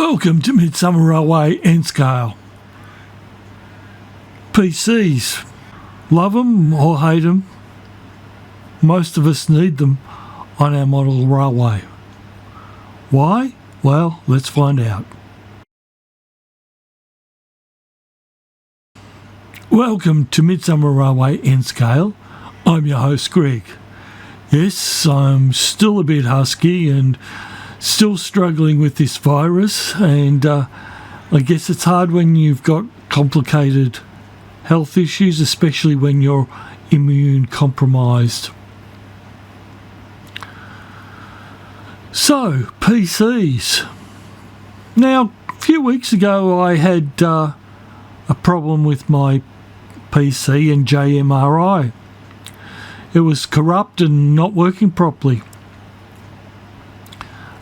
Welcome to Midsomerrailway N Scale. PCs, love them or hate them, most of us need them on our model railway. Why? Well, let's find out. Welcome to Midsomerrailway N Scale. I'm your host Greg. Yes, I'm still a bit husky and still struggling with this virus, and I guess it's hard when you've got complicated health issues, especially when you're immune compromised. So, PCs. Now, a few weeks ago I had a problem with my PC and JMRI. It was corrupt and not working properly.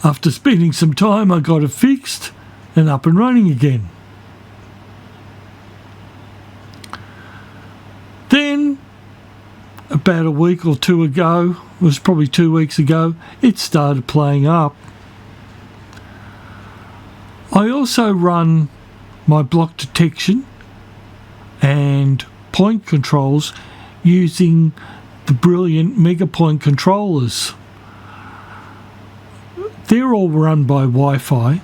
After spending some time, I got it fixed and up and running again. Then, about a week or two ago, it was probably 2 weeks ago, it started playing up. I also run my block detection and point controls using the brilliant MegaPoint controllers. They're all run by Wi-Fi,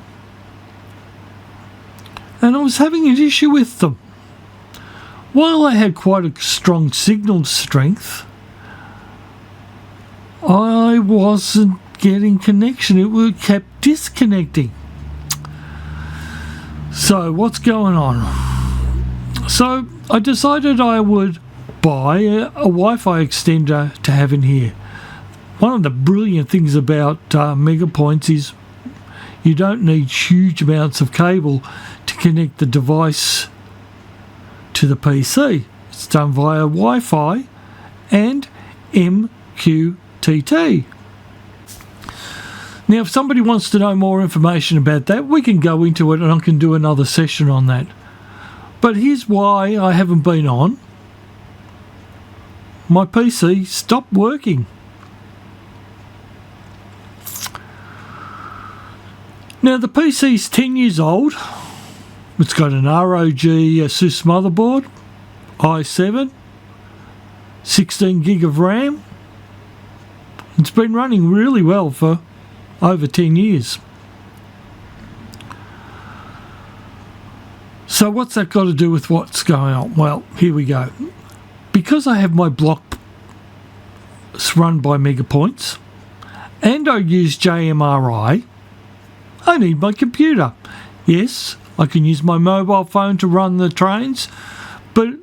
and I was having an issue with them. While I had quite a strong signal strength, I wasn't getting connection. It kept disconnecting. So what's going on? So I decided I would buy a Wi-Fi extender to have in here. One of the brilliant things about MegaPoints is you don't need huge amounts of cable to connect the device to the PC. It's done via Wi-Fi and MQTT. Now, if somebody wants to know more information about that, we can go into it and I can do another session on that. But here's why I haven't been on. My PC stopped working. Now, the PC's 10 years old. It's got an ROG Asus motherboard, i7, 16 gig of RAM. It's been running really well for over 10 years. So what's that got to do with what's going on? Well, here we go. Because I have my block run by MegaPoints and I use JMRI, I need my computer. Yes, I can use my mobile phone to run the trains, but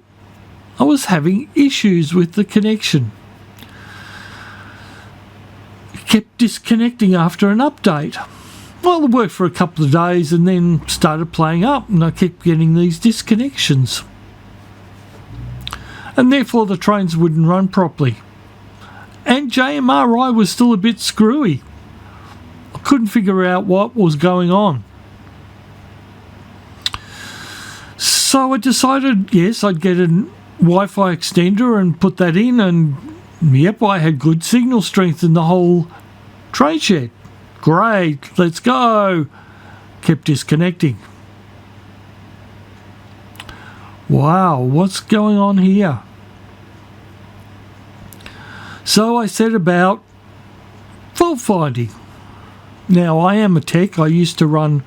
I was having issues with the connection. It kept disconnecting after an update. Well, it worked for a couple of days and then started playing up, and I kept getting these disconnections. And therefore the trains wouldn't run properly. And JMRI was still a bit screwy. I couldn't figure out what was going on. So I decided, yes, I'd get a Wi-Fi extender and put that in, and yep, I had good signal strength in the whole train shed. Great, let's go. Kept disconnecting. Wow, what's going on here? So I set about fault finding. Now, I am a tech. I used to run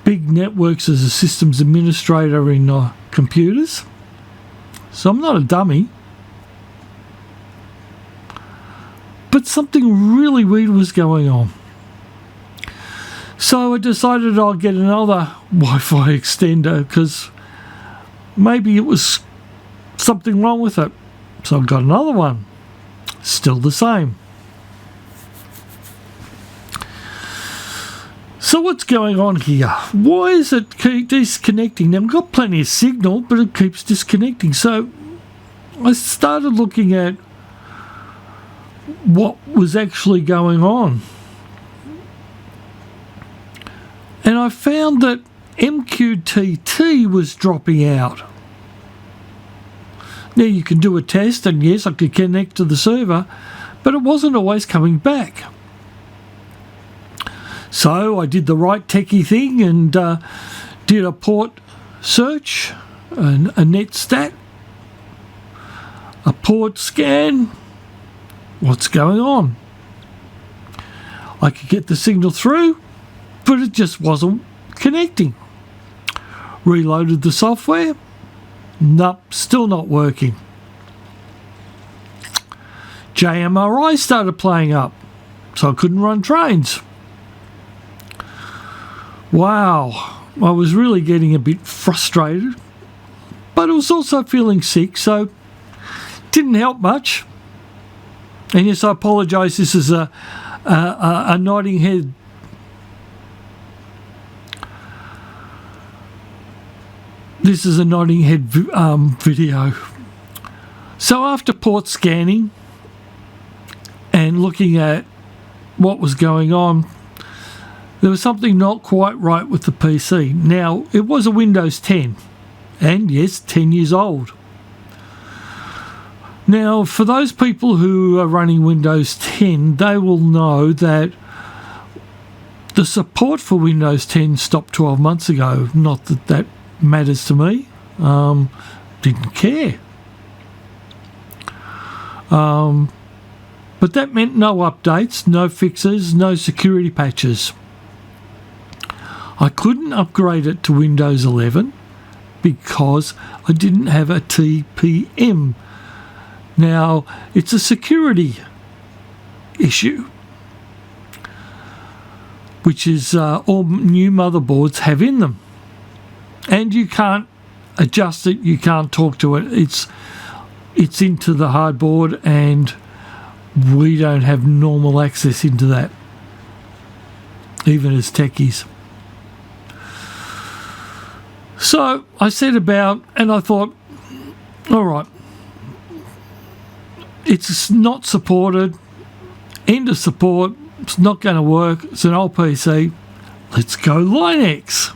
big networks as a systems administrator in computers. So I'm not a dummy. But something really weird was going on. So I decided I'll get another Wi-Fi extender because maybe it was something wrong with it. So I got another one. Still the same. So what's going on here? Why is it keep disconnecting? Now, I've got plenty of signal, but it keeps disconnecting. So I started looking at what was actually going on. And I found that MQTT was dropping out. Now, you can do a test, and yes, I could connect to the server, but it wasn't always coming back. So I did the right techie thing and did a port search, a net stat, a port scan. What's going on? I could get the signal through, but it just wasn't connecting. Reloaded the software. Nope, still not working. JMRI started playing up, so I couldn't run trains. Wow, I was really getting a bit frustrated, but I was also feeling sick, so didn't help much. And yes, I apologise, this is a nodding head. This is a nodding head video. So after port scanning and looking at what was going on, there was something not quite right with the PC. Now, it was a Windows 10, and yes, 10 years old. Now, for those people who are running Windows 10, they will know that the support for Windows 10 stopped 12 months ago. Not that that matters to me. Didn't care. But that meant no updates, no fixes, no security patches. I couldn't upgrade it to Windows 11 because I didn't have a TPM. Now, it's a security issue, which is all new motherboards have in them. And you can't adjust it, you can't talk to it. It's into the hardboard, and we don't have normal access into that, even as techies. So I set about, and I thought, all right, it's not supported, end of support, it's not going to work, it's an old PC, let's go Linux.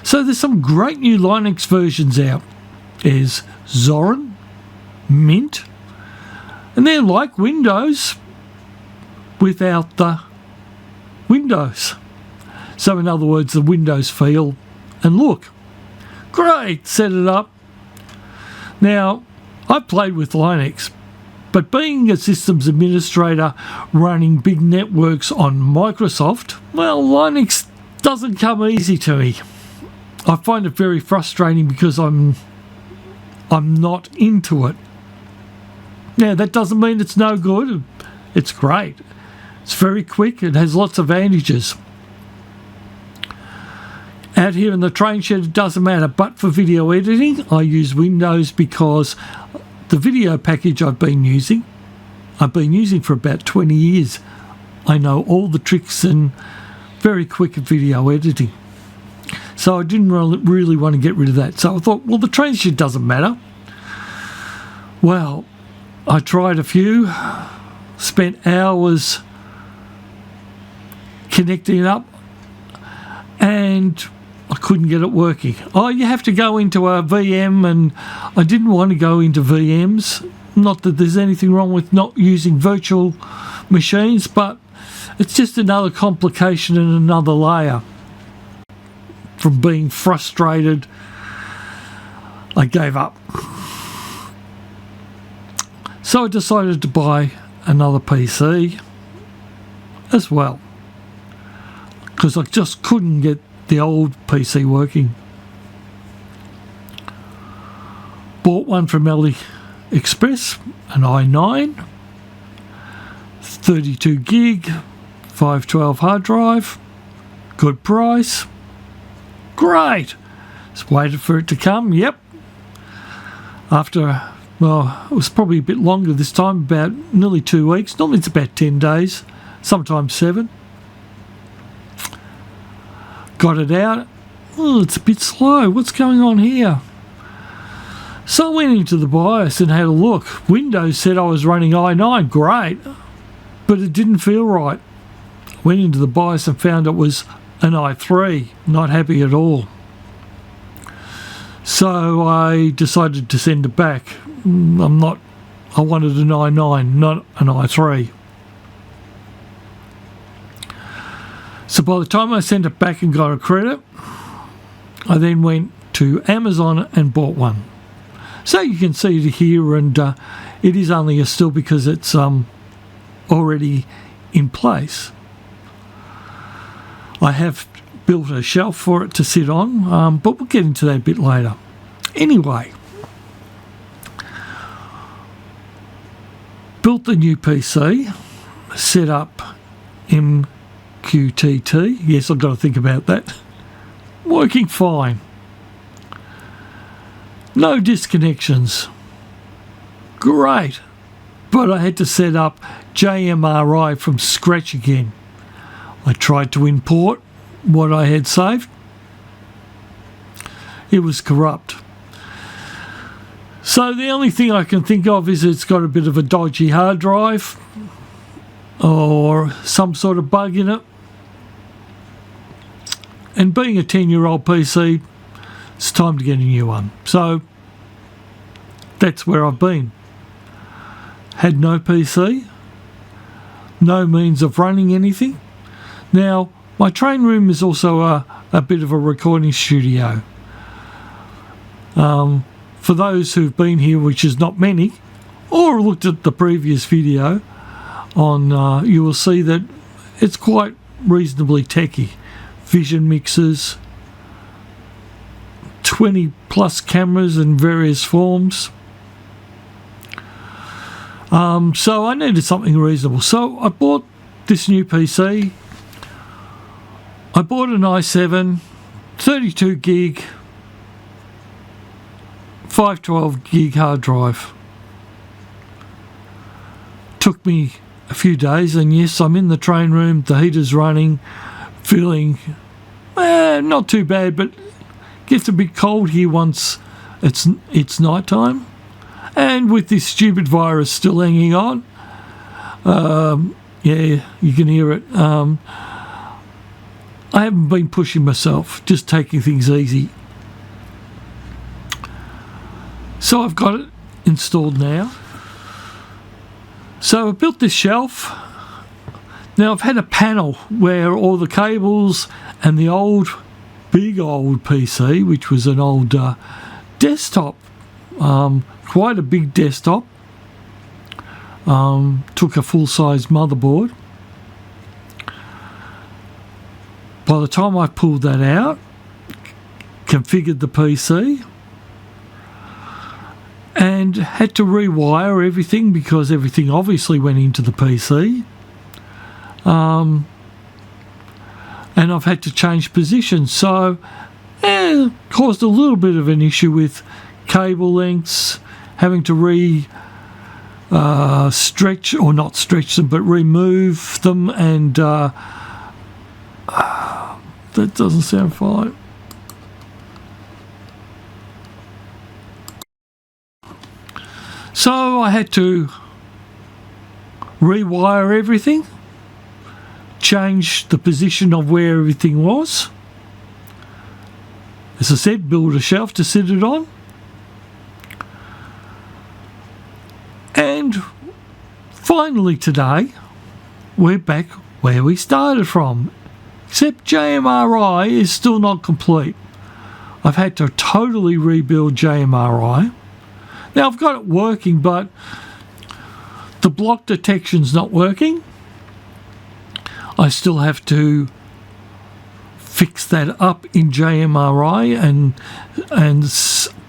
So there's some great new Linux versions out. There's Zorin, Mint, and they're like Windows without the Windows. So in other words, the Windows feel and look. Great, set it up. Now, I've played with Linux, but being a systems administrator running big networks on Microsoft, well, Linux doesn't come easy to me. I find it very frustrating because I'm not into it. Now, that doesn't mean it's no good. It's great. It's very quick. It has lots of advantages. Out here in the train shed, it doesn't matter. But for video editing, I use Windows because the video package I've been using for about 20 years. I know all the tricks and very quick at video editing. So I didn't really want to get rid of that. So I thought, well, the train shed doesn't matter. Well, I tried a few, spent hours connecting it up, and I couldn't get it working. Oh, you have to go into a VM, and I didn't want to go into VMs. Not that there's anything wrong with not using virtual machines, but it's just another complication and another layer. From being frustrated, I gave up. So I decided to buy another PC as well, because I just couldn't get the old PC working. Bought one from AliExpress, an i9, 32 gig, 512 hard drive, good price. Great. Just waited for it to come. Yep. After, well, it was probably a bit longer this time, about nearly 2 weeks. Normally it's about 10 days, sometimes 7. Got it out. Oh, it's a bit slow. What's going on here? So I went into the BIOS and had a look. Windows said I was running i9. Great. But it didn't feel right. Went into the BIOS and found it was an i3. Not happy at all. So I decided to send it back. I wanted an i9, not an i3. So by the time I sent it back and got a credit, I then went to Amazon and bought one. So you can see it here, and it is only a still because it's already in place. I have built a shelf for it to sit on, but we'll get into that a bit later. Anyway, built the new PC, set up MQTT. Yes, I've got to think about that. Working fine. No disconnections. Great. But I had to set up JMRI from scratch again. I tried to import what I had saved. It was corrupt. So the only thing I can think of is it's got a bit of a dodgy hard drive or some sort of bug in it. And being a 10-year-old PC, it's time to get a new one. So that's where I've been. Had no PC, no means of running anything. Now, my train room is also a bit of a recording studio. For those who've been here, which is not many, or looked at the previous video on, you will see that it's quite reasonably techy. Vision mixers, 20 plus cameras in various forms. So I needed something reasonable. So I bought this new PC. I bought an i7, 32 gig, 512 gig hard drive. Took me a few days, and yes, I'm in the train room, the heater's running, feeling not too bad, but gets a bit cold here once it's night time. And with this stupid virus still hanging on, yeah, you can hear it. I haven't been pushing myself, just taking things easy. So I've got it installed now. So I built this shelf. Now I've had a panel where all the cables and the big old PC, which was an old desktop, quite a big desktop, took a full-size motherboard. By the time I pulled that out, configured the PC, and had to rewire everything because everything obviously went into the PC. And I've had to change positions, so caused a little bit of an issue with cable lengths, having to stretch, or not stretch them, but remove them, and that doesn't sound fine. So I had to rewire everything, change the position of where everything was. As I said, build a shelf to sit it on. And finally today, we're back where we started from. Except JMRI is still not complete. I've had to totally rebuild JMRI. Now I've got it working, but the block detection's not working. I still have to fix that up in JMRI and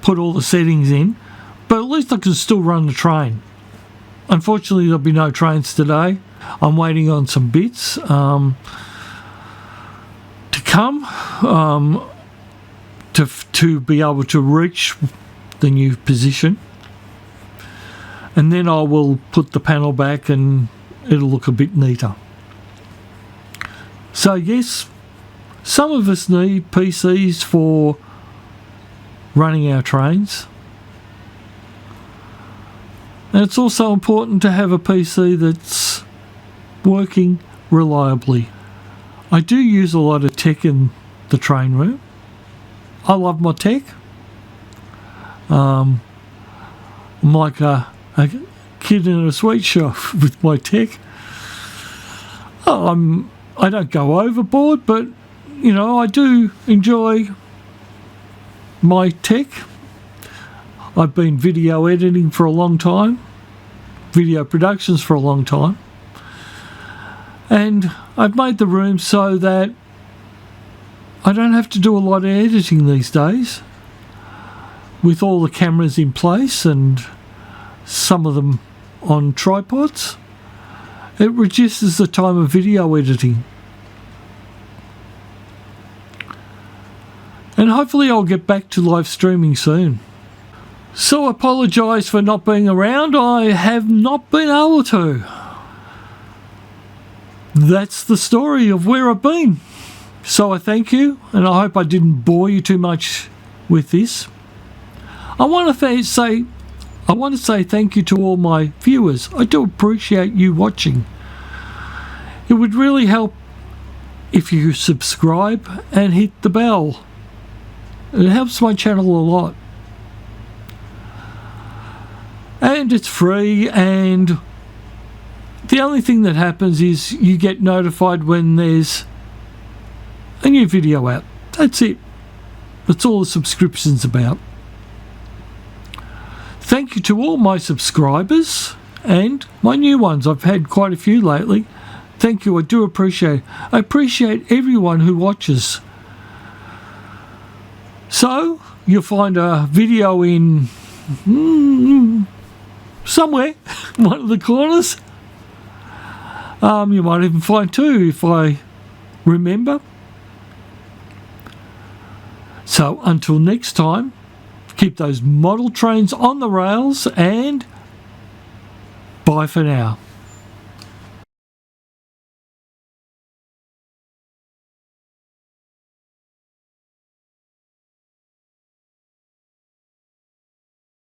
put all the settings in, but at least I can still run the train. Unfortunately, there'll be no trains today. I'm waiting on some bits to come to be able to reach the new position, and then I will put the panel back and it'll look a bit neater. So yes, some of us need PCs for running our trains, and it's also important to have a PC that's working reliably. I do use a lot of tech in the train room. I love my tech. I'm like a kid in a sweet shop with my tech. I I don't go overboard, but you know, I do enjoy my tech. I've been video editing for a long time, video productions for a long time, and I've made the room so that I don't have to do a lot of editing these days, with all the cameras in place and some of them on tripods. It reduces the time of video editing. And hopefully I'll get back to live streaming soon. So I apologise for not being around. I have not been able to. That's the story of where I've been. So I thank you, and I hope I didn't bore you too much with this. I want to say thank you to all my viewers. I do appreciate you watching. It would really help if you subscribe and hit the bell. It helps my channel a lot. And it's free, and the only thing that happens is you get notified when there's a new video out. That's it. That's all the subscription's about. Thank you to all my subscribers and my new ones. I've had quite a few lately. Thank you. I do appreciate it. I appreciate everyone who watches. So you'll find a video in somewhere, one of the corners. You might even find two if I remember. So until next time, keep those model trains on the rails, and bye for now.